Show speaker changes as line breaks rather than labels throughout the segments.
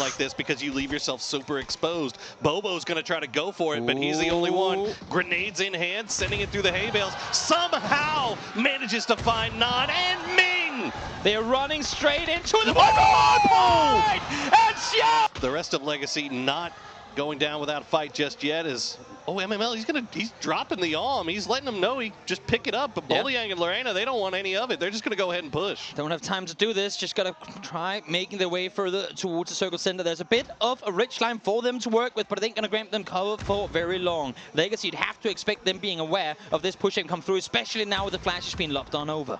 like this because you leave yourself super exposed. Bobo's going to try to go for it, but he's the only one. Grenades in hand, sending it through the hay bales. Somehow manages to find Nan and Ming.
They're running straight into the point! And Xiao!
The rest of Legacy not going down without a fight just yet is... Oh, MML, he's dropping the arm. He's letting them know he just pick it up. But Boliang and Lorena, they don't want any of it. They're just going to go ahead and push.
Don't have time to do this. Just got to try making their way further towards the circle center. There's a bit of a rich line for them to work with, but I think going to grant them cover for very long. Legacy, you'd have to expect them being aware of this push and come through, especially now with the flashes being locked on over.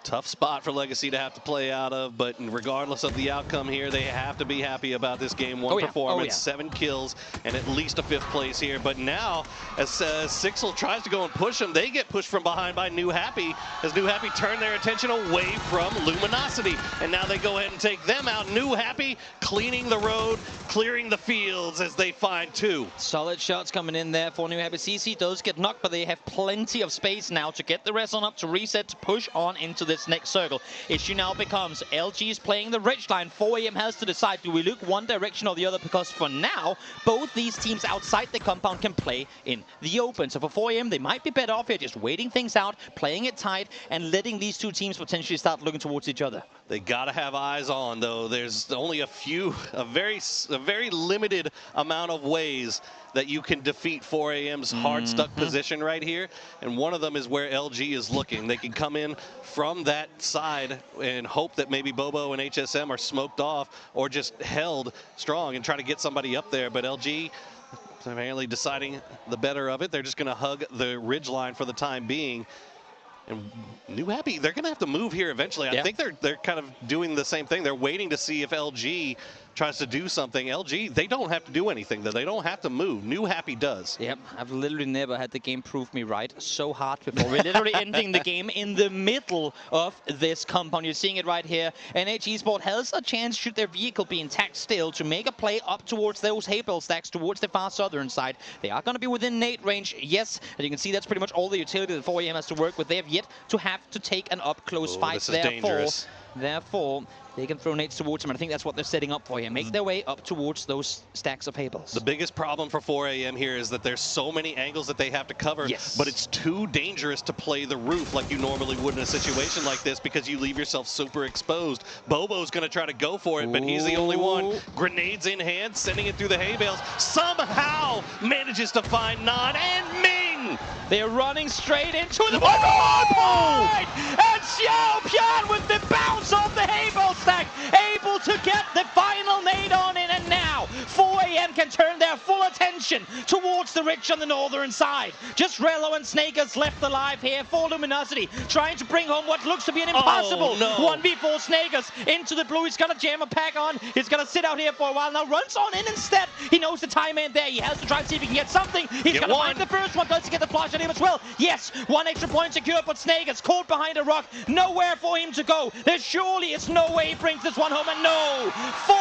Tough spot for Legacy to have to play out of, but regardless of the outcome here, they have to be happy about this game one performance, 7 kills, and at least a 5th place here. But now, as Sixel tries to go and push them, they get pushed from behind by New Happy, as New Happy turn their attention away from Luminosity. And now they go ahead and take them out. New Happy cleaning the road, clearing the fields as they find 2.
Solid shots coming in there for New Happy. CC does get knocked, but they have plenty of space now to get the rest on up, to reset, to push on into this next circle. Issue now becomes LG is playing the rich line. 4AM has to decide, do we look one direction or the other? Because for now, both these teams outside the compound can play in the open. So for 4AM, they might be better off here just waiting things out, playing it tight, and letting these two teams potentially start looking towards each other.
They got to have eyes on, though. There's only a very limited amount of ways that you can defeat 4AM's hard-stuck position right here, and one of them is where LG is looking. They can come in from that side and hope that maybe Bobo and HSM are smoked off or just held strong and try to get somebody up there, but LG apparently deciding the better of it. They're just going to hug the ridge line for the time being. And New Happy, they're going to have to move here eventually. I think they're kind of doing the same thing. They're waiting to see if LG tries to do something. LG, they don't have to do anything, though. They don't have to move. New Happy does.
Yep, I've literally never had the game prove me right so hard before. We're literally ending the game in the middle of this compound. You're seeing it right here. NH Esport has a chance, should their vehicle be intact still, to make a play up towards those hay bale stacks, towards the far southern side. They are going to be within nade range, yes. And you can see that's pretty much all the utility that 4AM has to work with. They have yet to have to take an up-close fight. Therefore, they can throw nades towards him, and I think that's what they're setting up for here. Make their way up towards those stacks of hay bales.
The biggest problem for 4AM here is that there's so many angles that they have to cover, but it's too dangerous to play the roof like you normally would in a situation like this because you leave yourself super exposed. Bobo's going to try to go for it, but he's the only one. Grenades in hand, sending it through the hay bales. Somehow manages to find Nan and Ming.
They're running straight into the point! And Xiao Pian with the bounce off the hay bale stack, able to get the final nade on in, and now 4AM can turn their full attention towards the rich on the northern side. Just Rello and Snakers left alive here for Luminosity, trying to bring home what looks to be an impossible 1v4. Snakers into the blue. He's got to jam a pack on. He's going to sit out here for a while. Now runs on in instead. He knows the time ain't there. He has to try and see if he can get something. He's going to find the first one. Does he get the flash on him as well? Yes, 1 extra point secured, but Snakers caught behind a rock. Nowhere for him to go. There surely is no way he brings this one home, and no. 4